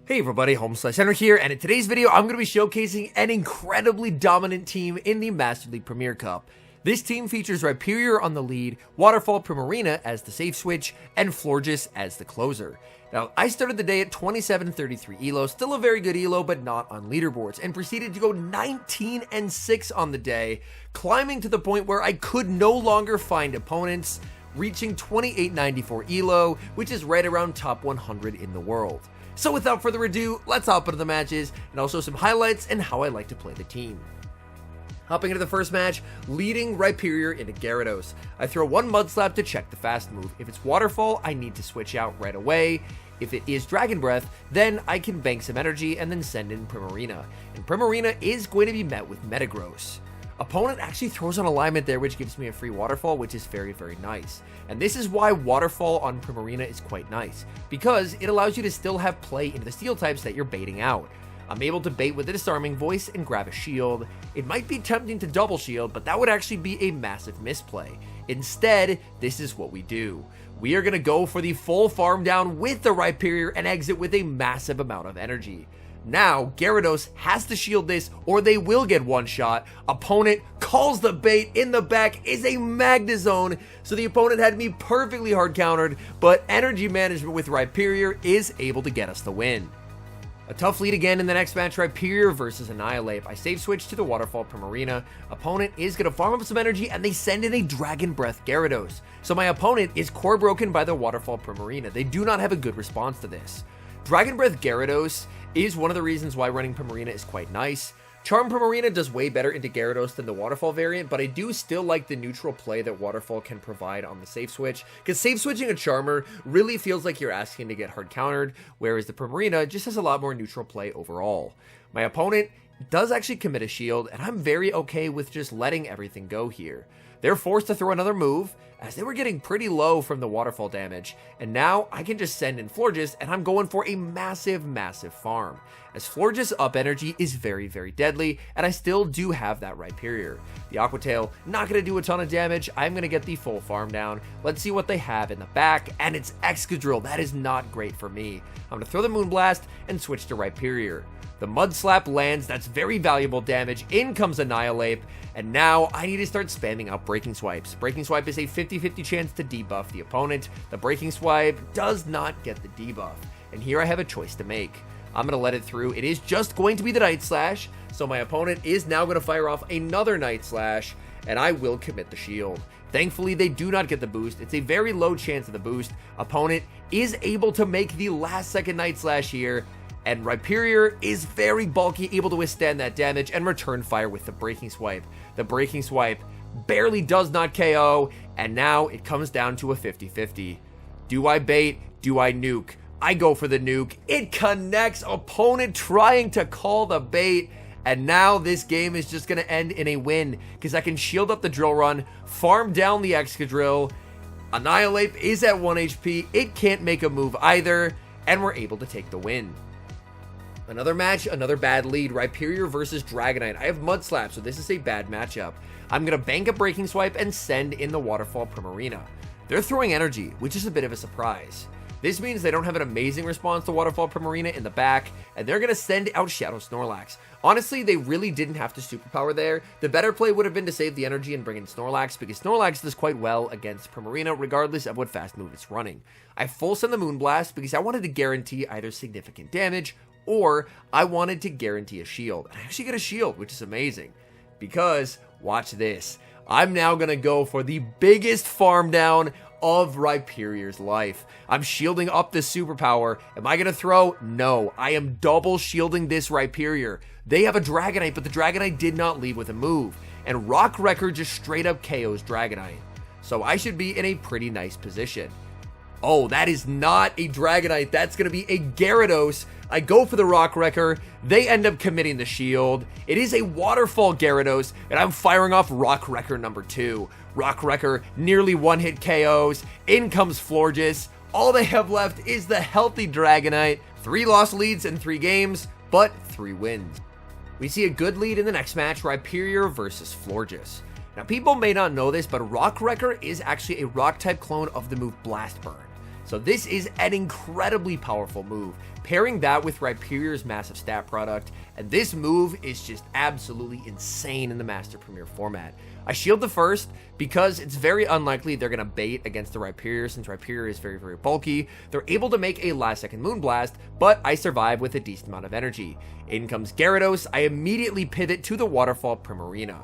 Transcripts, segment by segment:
Hey everybody, HomeSliceHenry here, and in today's video, I'm going to be showcasing an incredibly dominant team in the Master League Premier Cup. This team features Rhyperior on the lead, Waterfall Primarina as the safe switch, and Florges as the closer. Now, I started the day at 2733 ELO, still a very good ELO, but not on leaderboards, and proceeded to go 19-6 on the day, climbing to the point where I could no longer find opponents, reaching 2894 ELO, which is right around top 100 in the world. So without further ado, let's hop into the matches, and I'll show some highlights and how I like to play the team. Hopping into the first match, leading Rhyperior into Gyarados. I throw one Mud Slap to check the fast move. If it's Waterfall, I need to switch out right away. If it is Dragon Breath, then I can bank some energy and then send in Primarina. And Primarina is going to be met with Metagross. Opponent actually throws on Alignment there, which gives me a free Waterfall, which is very, very nice. And this is why Waterfall on Primarina is quite nice, because it allows you to still have play into the Steel types that you're baiting out. I'm able to bait with a Disarming Voice and grab a Shield. It might be tempting to double Shield, but that would actually be a massive misplay. Instead, this is what we do. We are going to go for the full farm down with the Rhyperior and exit with a massive amount of energy. Now, Gyarados has to shield this or they will get one shot. Opponent calls the bait in the back, is a Magnezone, so the opponent had me perfectly hard countered, but energy management with Rhyperior is able to get us the win. A tough lead again in the next match, Rhyperior versus Annihilate. I save switch to the Waterfall Primarina. Opponent is going to farm up some energy and they send in a Dragon Breath Gyarados. So my opponent is core broken by the Waterfall Primarina. They do not have a good response to this. Dragon Breath Gyarados is one of the reasons why running Primarina is quite nice. Charm Primarina does way better into Gyarados than the Waterfall variant, but I do still like the neutral play that Waterfall can provide on the safe switch, because safe switching a Charmer really feels like you're asking to get hard countered, whereas the Primarina just has a lot more neutral play overall. My opponent does actually commit a shield, and I'm very okay with just letting everything go here. They're forced to throw another move, as they were getting pretty low from the Waterfall damage, and now I can just send in Florges, and I'm going for a massive, massive farm, as Florges up energy is very, very deadly, and I still do have that Rhyperior. The Aqua Tail, not going to do a ton of damage. I'm going to get the full farm down. Let's see what they have in the back, and it's Excadrill. That is not great for me. I'm going to throw the Moonblast and switch to Rhyperior. The Mud Slap lands, that's very valuable damage. In comes Annihilate, and now I need to start spamming out Breaking Swipes. Breaking Swipe is a 50-50 chance to debuff the opponent. The Breaking Swipe does not get the debuff, and here I have a choice to make. I'm going to let it through. It is just going to be the Night Slash, so my opponent is now going to fire off another Night Slash, and I will commit the shield. Thankfully, they do not get the boost. It's a very low chance of the boost. Opponent is able to make the last second Night Slash here, and Rhyperior is very bulky, able to withstand that damage and return fire with the Breaking Swipe. The Breaking Swipe barely does not KO, and now it comes down to a 50-50. Do I bait? Do I nuke? I go for the nuke. It connects. Opponent trying to call the bait, and now this game is just going to end in a win, because I can shield up the Drill Run, farm down the Excadrill. Annihilate is at 1 HP. It can't make a move either, and we're able to take the win. Another match, another bad lead, Rhyperior versus Dragonite. I have Mud Slap, so this is a bad matchup. I'm going to bank a Breaking Swipe and send in the Waterfall Primarina. They're throwing energy, which is a bit of a surprise. This means they don't have an amazing response to Waterfall Primarina in the back, and they're going to send out Shadow Snorlax. Honestly, they really didn't have to superpower there. The better play would have been to save the energy and bring in Snorlax, because Snorlax does quite well against Primarina, regardless of what fast move it's running. I full send the Moonblast because I wanted to guarantee either significant damage, or I wanted to guarantee a shield. I actually get a shield, which is amazing, because, watch this, I'm now going to go for the biggest farm down of Rhyperior's life. I'm shielding up this superpower. Am I going to throw? No. I am double shielding this Rhyperior. They have a Dragonite, but the Dragonite did not leave with a move, and Rock Wrecker just straight up KOs Dragonite. So I should be in a pretty nice position. Oh, that is not a Dragonite. That's going to be a Gyarados. I go for the Rock Wrecker. They end up committing the shield. It is a Waterfall Gyarados, and I'm firing off Rock Wrecker number 2. Rock Wrecker nearly one-hit KOs. In comes Florges. All they have left is the healthy Dragonite. 3 lost leads in 3 games, but 3 wins. We see a good lead in the next match, Rhyperior versus Florges. Now, people may not know this, but Rock Wrecker is actually a Rock-type clone of the move Blast Burn. So this is an incredibly powerful move. Pairing that with Rhyperior's massive stat product, and this move is just absolutely insane in the Master Premier format. I shield the first because it's very unlikely they're going to bait against the Rhyperior since Rhyperior is very, very bulky. They're able to make a last second Moonblast, but I survive with a decent amount of energy. In comes Gyarados. I immediately pivot to the Waterfall Primarina.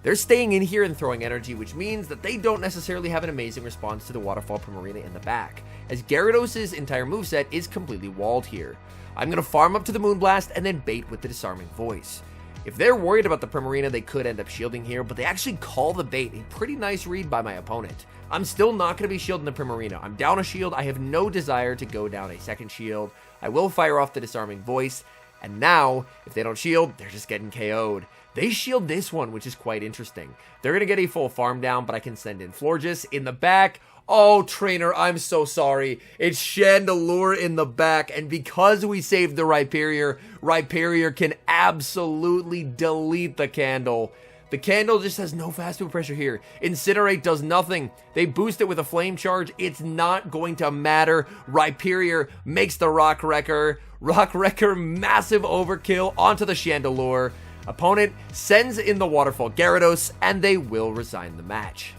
They're staying in here and throwing energy, which means that they don't necessarily have an amazing response to the Waterfall Primarina in the back, as Gyarados' entire moveset is completely walled here. I'm going to farm up to the Moonblast and then bait with the Disarming Voice. If they're worried about the Primarina, they could end up shielding here, but they actually call the bait. A pretty nice read by my opponent. I'm still not going to be shielding the Primarina. I'm down a shield. I have no desire to go down a second shield. I will fire off the Disarming Voice, and now, if they don't shield, they're just getting KO'd. They shield this one, which is quite interesting. They're going to get a full farm down, but I can send in Florges in the back. Oh, trainer, I'm so sorry. It's Chandelure in the back, and because we saved the Rhyperior, Rhyperior can absolutely delete the Candle. The Candle just has no fast move pressure here. Incinerate does nothing. They boost it with a Flame Charge. It's not going to matter. Rhyperior makes the Rock Wrecker. Rock Wrecker, massive overkill onto the Chandelure. Opponent sends in the Waterfall Gyarados, and they will resign the match.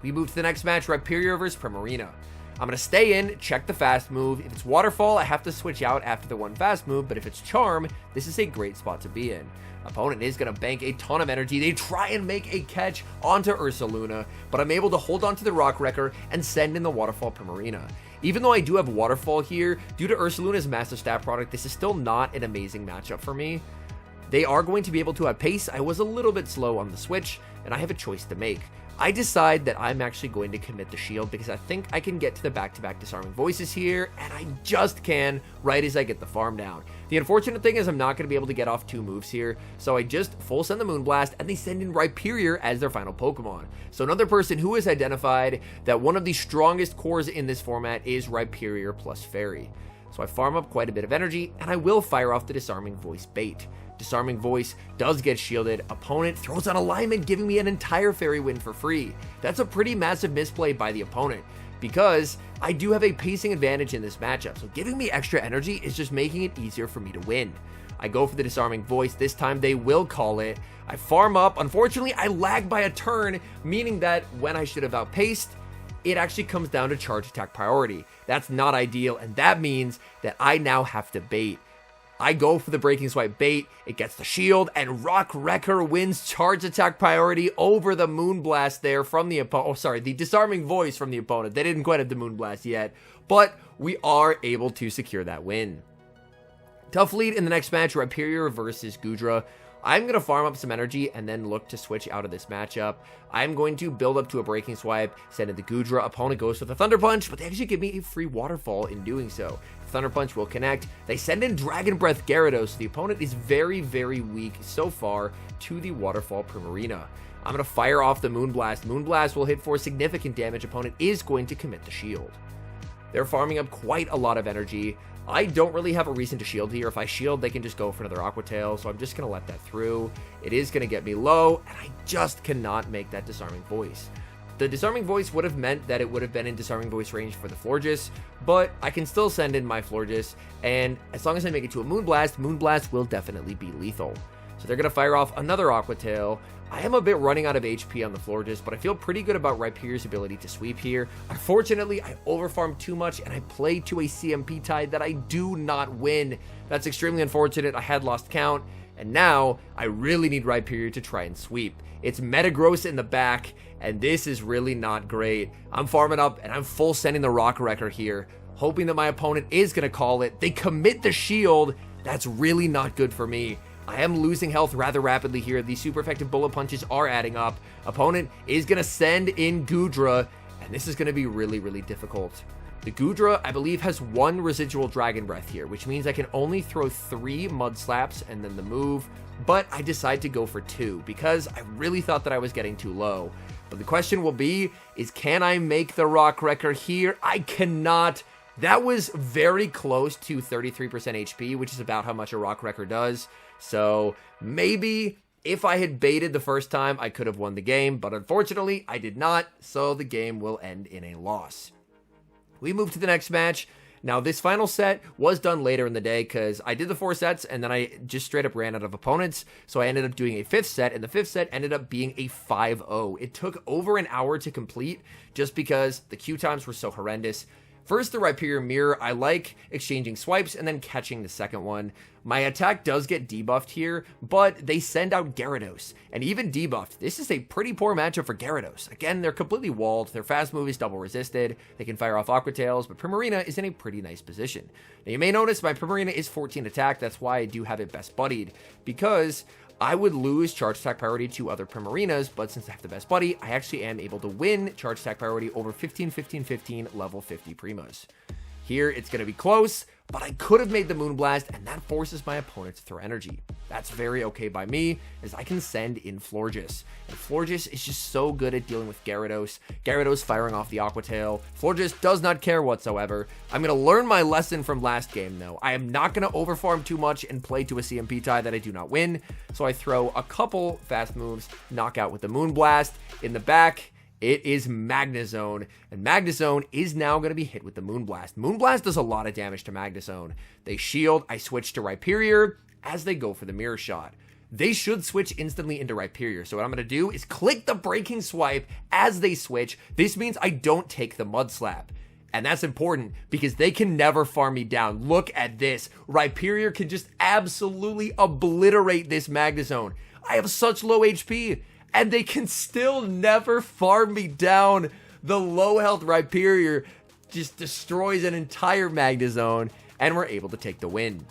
We move to the next match, Rhyperior vs Primarina. I'm going to stay in, check the fast move. If it's Waterfall, I have to switch out after the one fast move, but if it's Charm, this is a great spot to be in. Opponent is going to bank a ton of energy. They try and make a catch onto Ursaluna, but I'm able to hold on to the Rock Wrecker and send in the Waterfall Primarina. Even though I do have Waterfall here, due to Ursaluna's massive stat product, this is still not an amazing matchup for me. They are going to be able to outpace. I was a little bit slow on the switch, and I have a choice to make. I decide that I'm actually going to commit the shield because I think I can get to the back-to-back Disarming Voices here, and I just can right as I get the farm down. The unfortunate thing is I'm not going to be able to get off two moves here, so I just full send the Moonblast, and they send in Rhyperior as their final Pokemon. So another person who has identified that one of the strongest cores in this format is Rhyperior plus Fairy. So I farm up quite a bit of energy, and I will fire off the Disarming Voice bait. Disarming Voice does get shielded. Opponent throws on Alignment, giving me an entire Fairy win for free. That's a pretty massive misplay by the opponent, because I do have a pacing advantage in this matchup, so giving me extra energy is just making it easier for me to win. I go for the Disarming Voice. This time they will call it. I farm up. Unfortunately, I lag by a turn, meaning that when I should have outpaced, it actually comes down to charge attack priority. That's not ideal, and that means that I now have to bait. I go for the Breaking Swipe bait, it gets the shield, and Rock Wrecker wins charge attack priority over the Moonblast there from the opponent. Oh, sorry, the Disarming Voice from the opponent. They didn't quite have the Moonblast yet, but we are able to secure that win. Tough lead in the next match, Rhyperior versus Goodra. I'm going to farm up some energy and then look to switch out of this matchup. I'm going to build up to a Breaking Swipe, send it to Goodra. Opponent goes for the Thunder Punch, but they actually give me a free Waterfall in doing so. Thunder Punch will connect. They send in Dragon Breath Gyarados. The opponent is very, very weak so far to the Waterfall Primarina. I'm going to fire off the Moonblast. Moonblast will hit for significant damage. Opponent is going to commit the shield. They're farming up quite a lot of energy. I don't really have a reason to shield here. If I shield, they can just go for another Aqua Tail, so I'm just going to let that through. It is going to get me low, and I just cannot make that Disarming Voice. The Disarming Voice would have meant that it would have been in Disarming Voice range for the Florges, but I can still send in my Florges, and as long as I make it to a Moonblast, Moonblast will definitely be lethal. So they're going to fire off another Aqua Tail. I am a bit running out of HP on the Florges, but I feel pretty good about Rhyperior's ability to sweep here. Unfortunately, I overfarmed too much, and I played to a CMP tide that I do not win. That's extremely unfortunate. I had lost count, and now I really need Rhyperior to try and sweep. It's Metagross in the back, and this is really not great. I'm farming up, and I'm full sending the Rock Wrecker here, hoping that my opponent is going to call it. They commit the shield. That's really not good for me. I am losing health rather rapidly here. These super effective bullet punches are adding up. Opponent is going to send in Goodra, and this is going to be really, really difficult. The Goodra, I believe, has one residual Dragon Breath here, which means I can only throw 3 Mud Slaps and then the move, but I decide to go for 2 because I really thought that I was getting too low. But the question will be, is can I make the Rock Wrecker here? I cannot. That was very close to 33% HP, which is about how much a Rock Wrecker does. So maybe if I had baited the first time, I could have won the game, but unfortunately I did not, so the game will end in a loss. We move to the next match. Now, this final set was done later in the day because I did the 4 sets and then I just straight up ran out of opponents. So I ended up doing a 5th set, and the 5th set ended up being a 5-0. It took over an hour to complete just because the queue times were so horrendous. First, the Rhyperior Mirror, I like exchanging swipes and then catching the second one. My attack does get debuffed here, but they send out Gyarados, and even debuffed, this is a pretty poor matchup for Gyarados. Again, they're completely walled, their fast move is double resisted, they can fire off Aqua Tails, but Primarina is in a pretty nice position. Now, you may notice my Primarina is 14 attack, that's why I do have it best buddied, because I would lose charge attack priority to other Primarinas, but since I have the best buddy, I actually am able to win charge attack priority over 15, 15, 15 level 50 Primas. Here, it's going to be close, but I could have made the Moonblast, and that forces my opponent to throw energy. That's very okay by me, as I can send in Florges. And Florges is just so good at dealing with Gyarados. Gyarados firing off the Aqua Tail. Florges does not care whatsoever. I'm going to learn my lesson from last game, though. I am not going to overfarm too much and play to a CMP tie that I do not win. So I throw a couple fast moves, knock out with the Moonblast. In the back, it is Magnezone, and Magnezone is now going to be hit with the Moonblast. Moonblast does a lot of damage to Magnezone. They shield, I switch to Rhyperior as they go for the Mirror Shot. They should switch instantly into Rhyperior, so what I'm going to do is click the Breaking Swipe as they switch. This means I don't take the Mud Slap. And that's important because they can never farm me down. Look at this. Rhyperior can just absolutely obliterate this Magnezone. I have such low HP. And they can still never farm me down. The low health Rhyperior just destroys an entire Magnezone, and we're able to take the win.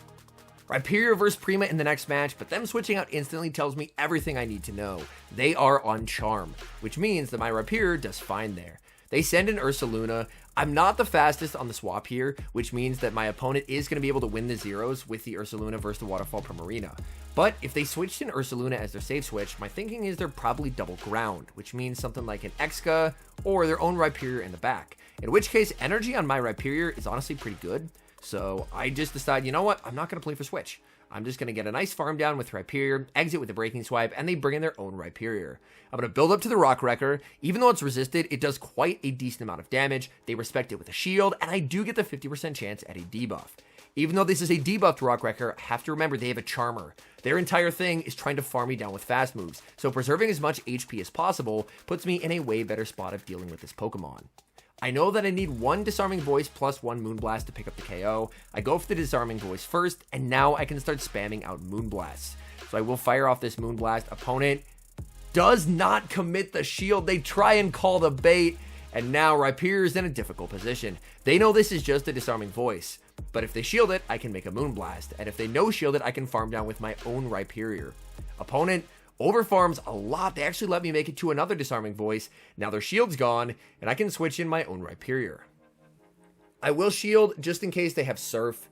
Rhyperior versus Prima in the next match, but them switching out instantly tells me everything I need to know. They are on Charm, which means that my Rhyperior does fine there. They send in Ursaluna. I'm not the fastest on the swap here, which means that my opponent is going to be able to win the zeros with the Ursaluna versus the Waterfall Primarina. But if they switched in Ursaluna as their safe switch, my thinking is they're probably double ground, which means something like an Exca or their own Rhyperior in the back. In which case, energy on my Rhyperior is honestly pretty good. So I just decide, you know what? I'm not going to play for switch. I'm just going to get a nice farm down with Rhyperior, exit with the Breaking Swipe, and they bring in their own Rhyperior. I'm going to build up to the Rock Wrecker. Even though it's resisted, it does quite a decent amount of damage. They respect it with a shield, and I do get the 50% chance at a debuff. Even though this is a debuffed Rock Wrecker, I have to remember they have a Charmer. Their entire thing is trying to farm me down with fast moves, so preserving as much HP as possible puts me in a way better spot of dealing with this Pokemon. I know that I need one Disarming Voice plus one Moonblast to pick up the KO. I go for the Disarming Voice first, and now I can start spamming out Moonblasts. So I will fire off this Moonblast. Opponent does not commit the shield. They try and call the bait, and now Rhyperior is in a difficult position. They know this is just a Disarming Voice, but if they shield it, I can make a Moonblast, and if they no shield it, I can farm down with my own Rhyperior. Opponent overfarms a lot. They actually let me make it to another Disarming Voice. Now their shield's gone, and I can switch in my own Rhyperior. I will shield just in case they have Surf.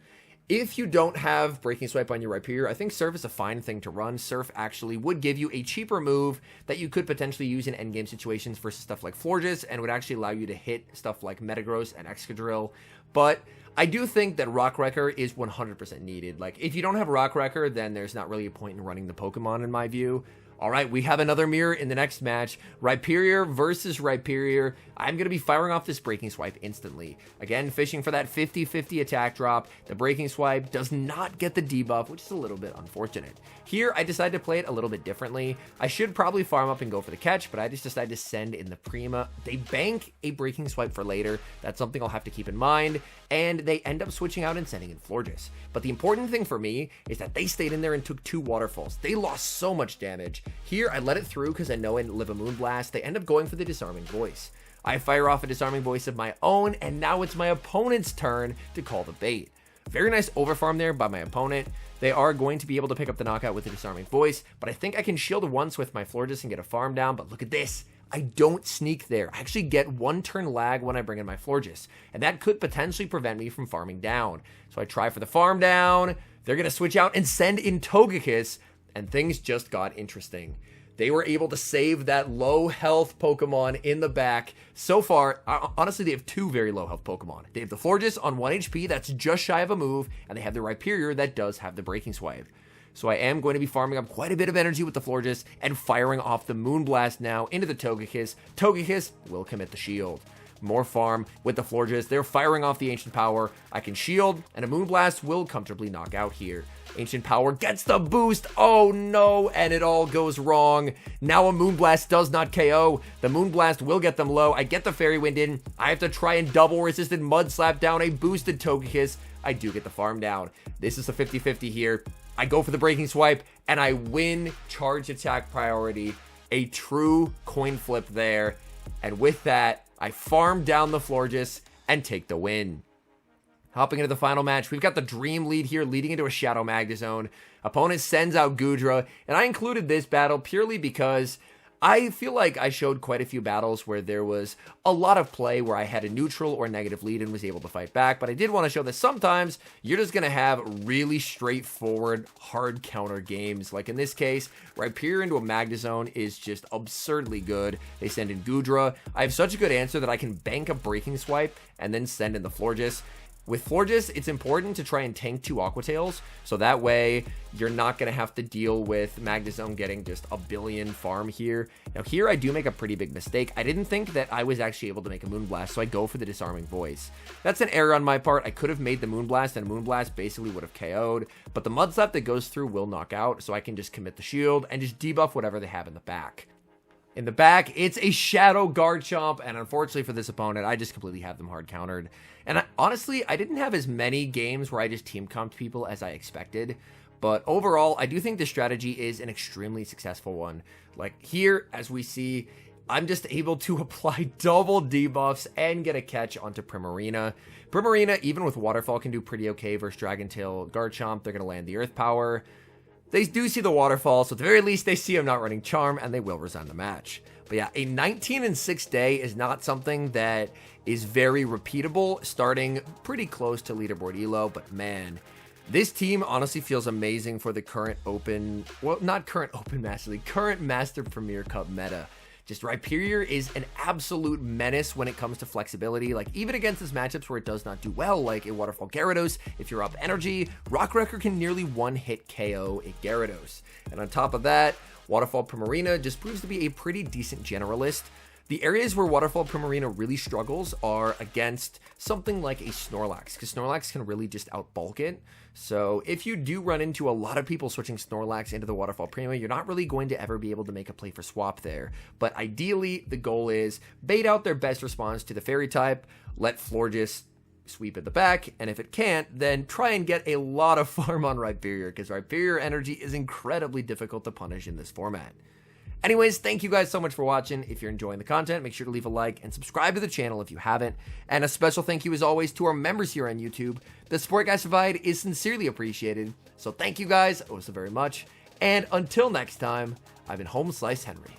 If you don't have Breaking Swipe on your Rhyperior, I think Surf is a fine thing to run. Surf actually would give you a cheaper move that you could potentially use in endgame situations versus stuff like Florges, and would actually allow you to hit stuff like Metagross and Excadrill. But I do think that Rock Wrecker is 100% needed. Like, if you don't have Rock Wrecker, then there's not really a point in running the Pokemon in my view. All right, we have another mirror in the next match. Rhyperior versus Rhyperior. I'm going to be firing off this Breaking Swipe instantly. Again, fishing for that 50-50 attack drop. The Breaking Swipe does not get the debuff, which is a little bit unfortunate. Here, I decided to play it a little bit differently. I should probably farm up and go for the catch, but I just decided to send in the Prima. They bank a Breaking Swipe for later. That's something I'll have to keep in mind. And they end up switching out and sending in Florges. But the important thing for me is that they stayed in there and took 2 waterfalls. They lost so much damage. Here, I let it through because I know I live a Moonblast. They end up going for the Disarming Voice. I fire off a Disarming Voice of my own, and now it's my opponent's turn to call the bait. Very nice overfarm there by my opponent. They are going to be able to pick up the knockout with the Disarming Voice, but I think I can shield once with my Florges and get a farm down, but look at this. I don't sneak there. I actually get 1 turn lag when I bring in my Florges, and that could potentially prevent me from farming down. So I try for the farm down. They're going to switch out and send in Togekiss, and things just got interesting. They were able to save that low health Pokemon in the back. So far, honestly, they have 2 very low health Pokemon. They have the Florges on 1 HP, that's just shy of a move, and they have the Rhyperior that does have the Breaking Swipe. So I am going to be farming up quite a bit of energy with the Florges and firing off the Moonblast now into the Togekiss. Togekiss will commit the shield. more farm with the Florges. They're firing off the Ancient Power. I can shield, and a Moonblast will comfortably knock out here. Ancient Power gets the boost. Oh no, and it all goes wrong. Now a Moonblast does not KO. The Moonblast will get them low. I get the Fairy Wind in. I have to try and double resisted Mud Slap down a boosted Togekiss. I do get the farm down. This is a 50-50 here. I go for the Breaking Swipe, and I win charge attack priority. A true coin flip there. And with that, I farm down the Florges and take the win. Hopping into the final match, we've got the Dream lead here leading into a Shadow Magnezone. Opponent sends out Goodra, and I included this battle purely because I feel like I showed quite a few battles where there was a lot of play where I had a neutral or negative lead and was able to fight back, but I did want to show that sometimes you're just going to have really straightforward, hard counter games. Like in this case, Rhyperior into a Magnezone is just absurdly good. They send in Goodra. I have such a good answer that I can bank a Breaking Swipe and then send in the Florges. With Florges, it's important to try and tank 2 Aqua Tails, so that way you're not going to have to deal with Magnezone getting just a billion farm here. Now here I do make a pretty big mistake. I didn't think that I was actually able to make a Moonblast, so I go for the Disarming Voice. That's an error on my part. I could have made the Moonblast, and Moonblast basically would have KO'd, but the Mud Slap that goes through will knock out, so I can just commit the shield and just debuff whatever they have in the back. In the back, it's a Shadow Garchomp, and unfortunately for this opponent, I just completely have them hard countered. And honestly, I didn't have as many games where I just team comped people as I expected, but overall, I do think this strategy is an extremely successful one. Like here, as we see, I'm just able to apply double debuffs and get a catch onto Primarina. Primarina, even with Waterfall, can do pretty okay versus Dragon Tail Garchomp. They're going to land the Earth Power. They do see the Waterfall, so at the very least, they see I'm not running Charm, and they will resign the match. But yeah, a 19-6 day is not something that is very repeatable, starting pretty close to leaderboard ELO, but man, this team honestly feels amazing for the current open, well, not current open Master League, current Master Premier Cup meta. Just Rhyperior is an absolute menace when it comes to flexibility. Like, even against his matchups where it does not do well, like a Waterfall Gyarados, if you're up energy, Rock Wrecker can nearly one-hit KO a Gyarados. And on top of that, Waterfall Primarina just proves to be a pretty decent generalist. The areas where Waterfall Primarina really struggles are against something like a Snorlax, because Snorlax can really just outbulk it. So if you do run into a lot of people switching Snorlax into the Waterfall Prima, you're not really going to ever be able to make a play for swap there. But ideally, the goal is bait out their best response to the Fairy type, let Florges sweep at the back, and if it can't, then try and get a lot of farm on Rhyperior, because Rhyperior energy is incredibly difficult to punish in this format. Anyways, thank you guys so much for watching. If you're enjoying the content, make sure to leave a like and subscribe to the channel if you haven't. And a special thank you as always to our members here on YouTube. The support you guys provide is sincerely appreciated. So thank you guys oh so very much. And until next time, I've been HomeSliceHenry.